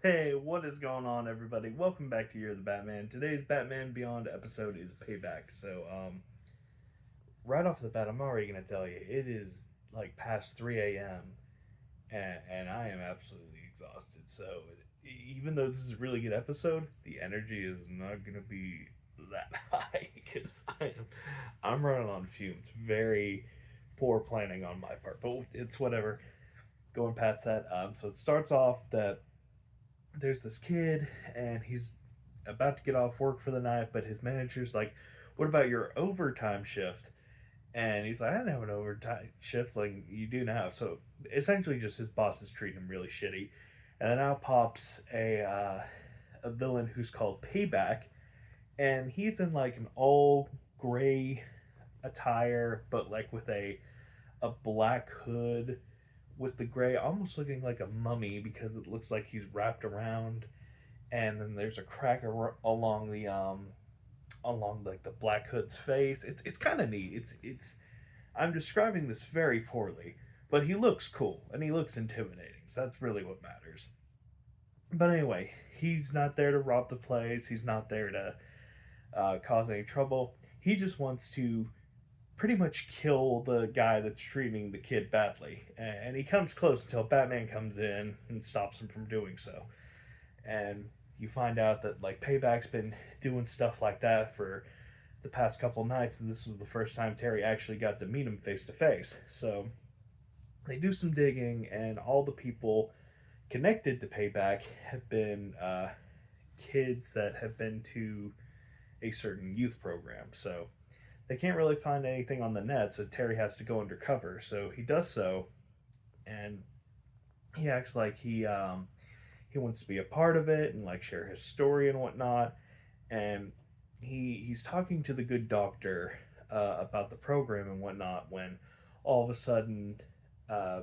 Hey, what is going on, everybody? Welcome back to Year of the Batman. Today's Batman Beyond episode is Payback. Right off the bat, I'm already going to tell you, it is like past 3 a.m. And I am absolutely exhausted. Even though this is a really good episode, the energy is not going to be that high because I'm running on fumes. Very poor planning on my part, but it's whatever. Going past that, so it starts off that there's this kid and he's about to get off work for the night, but his manager's like, "What about your overtime shift?" And he's like, "I didn't have an overtime shift like you do now." So essentially, just his boss is treating him really shitty. And then out pops a villain who's called Payback, and he's in like an all gray attire, but like with a black hood with the gray, almost looking like a mummy because it looks like he's wrapped around, and then there's a crack along like the Black Hood's face. It's kind of neat. It's I'm describing this very poorly, but he looks cool and he looks intimidating. So that's really what matters. But anyway, he's not there to rob the place. He's not there to cause any trouble. He just wants to pretty much kill the guy that's treating the kid badly. And he comes close until Batman comes in and stops him from doing so. And you find out that like Payback's been doing stuff like that for the past couple nights, and this was the first time Terry actually got to meet him face to face. So they do some digging, and all the people connected to Payback have been kids that have been to a certain youth program. So they can't really find anything on the net, so Terry has to go undercover. So he does so, and he acts like he wants to be a part of it and like share his story and whatnot. And he's talking to the good doctor about the program and whatnot when all of a sudden uh,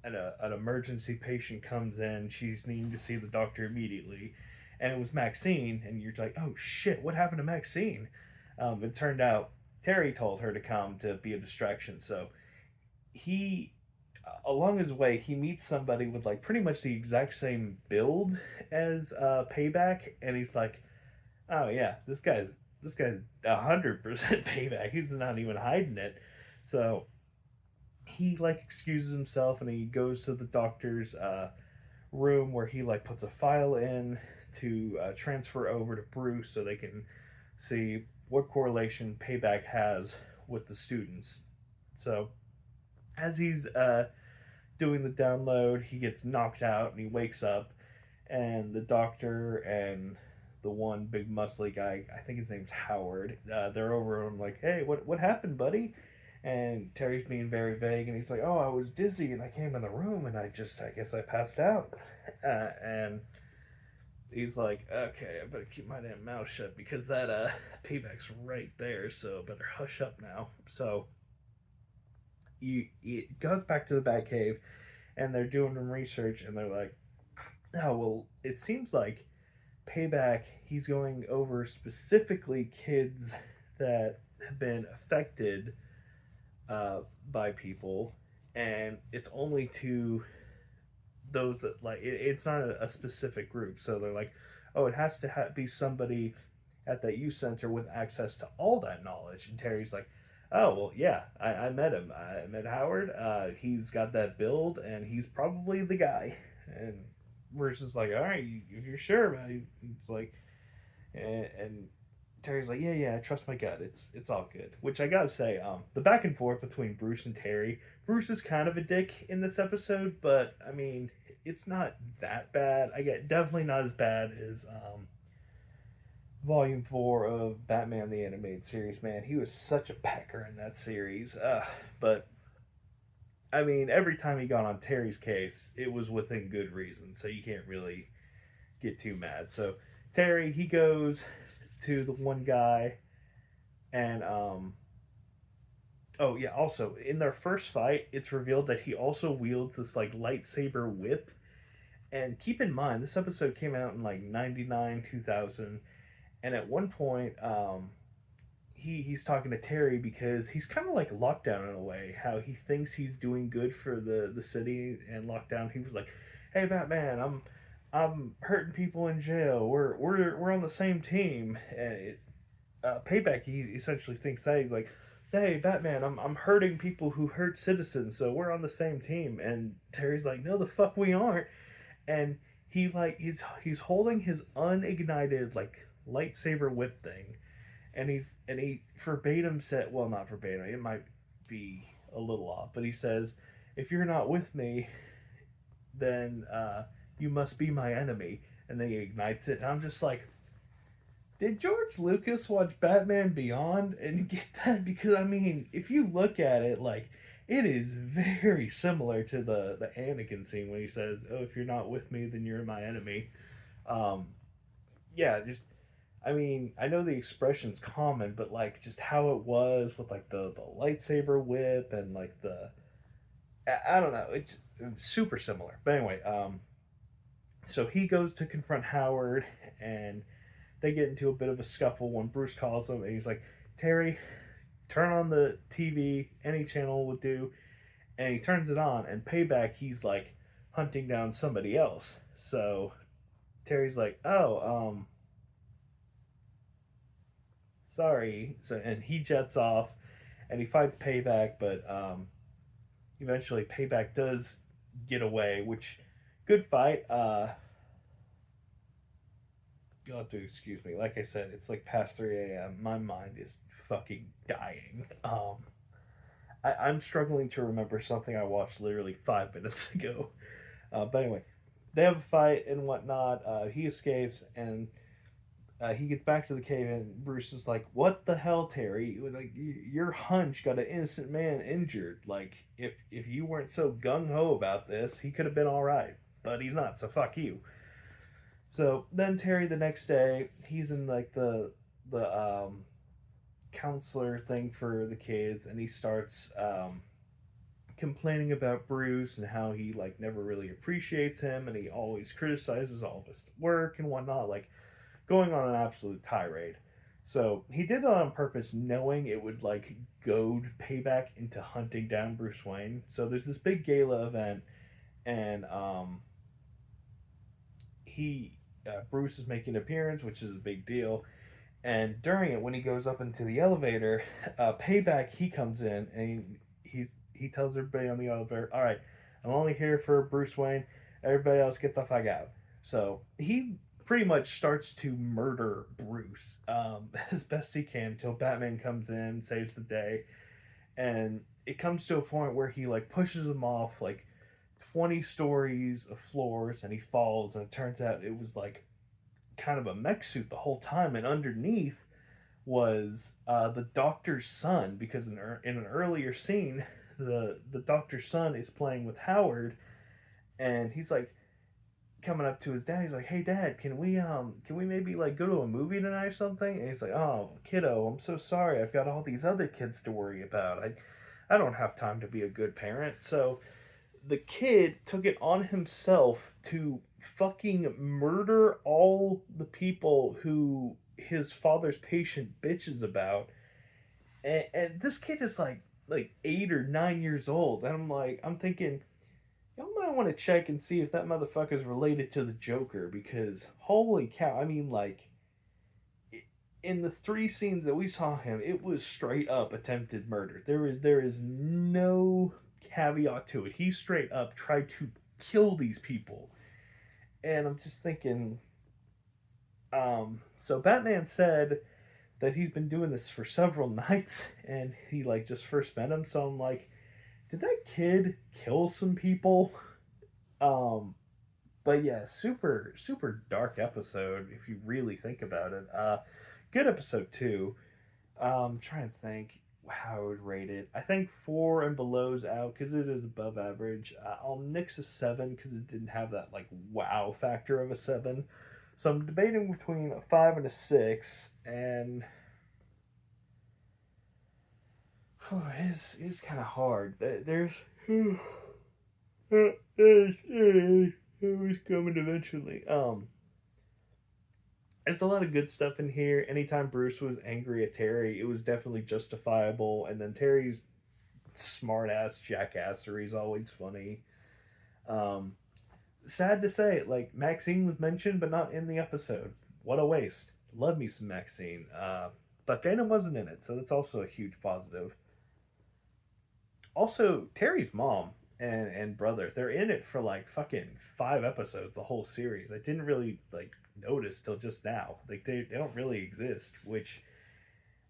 an emergency patient comes in. She's needing to see the doctor immediately, and it was Maxine. And you're like, oh shit, what happened to Maxine? It turned out Terry told her to come to be a distraction. So he along his way he meets somebody with like pretty much the exact same build as Payback, and he's like, oh yeah, this guy's 100% Payback. He's not even hiding it. So he like excuses himself and he goes to the doctor's room where he like puts a file in to transfer over to Bruce so they can see what correlation Payback has with the students. So as he's doing the download, he gets knocked out and he wakes up, and the doctor and the one big muscly guy, I think his name's Howard, they're over him like, hey, what happened, buddy? And Terry's being very vague, and he's like, oh, I was dizzy, and I came in the room, and I guess I passed out. And he's like, okay, I better keep my damn mouth shut because that payback's right there, so I better hush up now. So it goes back to the Batcave, and they're doing some research, and they're like, oh well, it seems like Payback, he's going over specifically kids that have been affected by people, and it's only to those that like it's not a specific group. So they're like, oh, it has to be somebody at that youth center with access to all that knowledge. And Terry's like, oh well, yeah, I met him. I met Howard. He's got that build, and he's probably the guy. And Bruce is like, all right, if you're sure, man. It's like, and Terry's like, yeah, I trust my gut. It's all good. Which I gotta say, the back and forth between Bruce and Terry. Bruce is kind of a dick in this episode, but I mean, it's not that bad. I get definitely not as bad as Volume 4 of Batman the Animated Series, man. He was such a pecker in that series. But, I mean, every time he got on Terry's case, it was within good reason, so you can't really get too mad. So, Terry, he goes to the one guy, and, oh, yeah, also, in their first fight, it's revealed that he also wields this, like, lightsaber whip. And keep in mind, this episode came out in, like, 99, 2000, and at one point, he's talking to Terry because he's kind of like lockdown in a way. How he thinks he's doing good for the city and lockdown. He was like, "Hey, Batman, I'm hurting people in jail. We're on the same team. And Payback, he essentially thinks that he's like, hey, Batman, I'm hurting people who hurt citizens, so we're on the same team. And Terry's like, no, the fuck we aren't. And he's holding his unignited like lightsaber whip thing, and he verbatim said, well, not verbatim, it might be a little off, but he says, if you're not with me, then you must be my enemy. And then he ignites it, and I'm just like, did George Lucas watch Batman Beyond and get that? Because I mean, if you look at it, like it is very similar to the Anakin scene when he says, "Oh, if you're not with me, then you're my enemy." Um, yeah, just I mean, I know the expression's common, but like just how it was with like the lightsaber whip and like the I don't know, it's super similar. But anyway, so he goes to confront Howard, and they get into a bit of a scuffle when Bruce calls him, and he's like, Terry, turn on the TV, any channel would do. And he turns it on, and Payback, he's like hunting down somebody else. So Terry's like, oh, sorry. So, and he jets off, and he fights Payback, but eventually Payback does get away, which, good fight. You'll have to excuse me. Like I said, it's like past 3 a.m. My mind is fucking dying. I'm struggling to remember something I watched literally 5 minutes ago. But anyway, they have a fight and whatnot. He escapes, and he gets back to the cave, and Bruce is like, "What the hell, Terry? Like your hunch got an innocent man injured. Like if you weren't so gung ho about this, he could have been all right. But he's not. So fuck you." So then Terry, the next day, he's in like the counselor thing for the kids, and he starts complaining about Bruce and how he like never really appreciates him, and he always criticizes all of his work and whatnot, like going on an absolute tirade. So he did it on purpose, knowing it would like goad Payback into hunting down Bruce Wayne. So there's this big gala event, and he Bruce is making an appearance, which is a big deal. And during it, when he goes up into the elevator, Payback, he comes in, and he tells everybody on the elevator, "All right, I'm only here for Bruce Wayne. Everybody else, get the fuck out." So he pretty much starts to murder Bruce as best he can until Batman comes in, saves the day, and it comes to a point where he like pushes him off like 20 stories of floors, and he falls, and it turns out it was like kind of a mech suit the whole time, and underneath was the doctor's son, because in an earlier scene, the doctor's son is playing with Howard, and he's like coming up to his dad. He's like, "Hey, Dad, can we maybe like go to a movie tonight or something?" And he's like, "Oh, kiddo, I'm so sorry. I've got all these other kids to worry about. I don't have time to be a good parent." So the kid took it on himself to fucking murder all the people who his father's patient bitches about. And this kid is like 8 or 9 years old. And I'm thinking, y'all might want to check and see if that motherfucker's related to the Joker, because holy cow, I mean, like, in the three scenes that we saw him, it was straight up attempted murder. There is no caveat to it. He straight up tried to kill these people. And I'm just thinking, so Batman said that he's been doing this for several nights, and he like just first met him. So I'm like, did that kid kill some people? Um, but yeah, super super dark episode if you really think about it. Good episode too. Trying to think how I would rate it. I think 4 and below's out because it is above average. I'll nix a 7 because it didn't have that like wow factor of a 7. So I'm debating between a 5 and a 6, and it's kind of hard. There's it was coming eventually. There's a lot of good stuff in here. Anytime Bruce was angry at Terry, it was definitely justifiable. And then Terry's smart ass jackassery is always funny. Um, sad to say, like Maxine was mentioned but not in the episode. What a waste. Love me some Maxine. But Dana wasn't in it, so that's also a huge positive. Also, Terry's mom and brother, they're in it for like fucking 5 episodes, the whole series. I didn't really like notice till just now. Like they don't really exist, which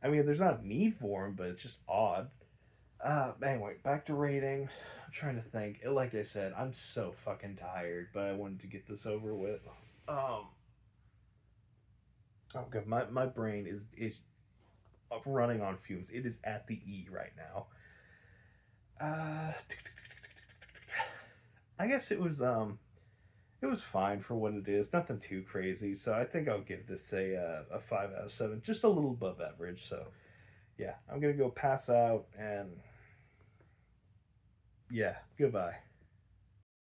I mean, there's not a need for them, but it's just odd. Anyway, back to rating. I'm trying to think. Like I said, I'm so fucking tired, but I wanted to get this over with. Um, oh god, my brain is running on fumes. It is at the E right now. Uh, I guess it was fine for what it is. Nothing too crazy. So I think I'll give this a 5 out of 7, just a little above average. So yeah, I'm gonna go pass out and yeah, goodbye.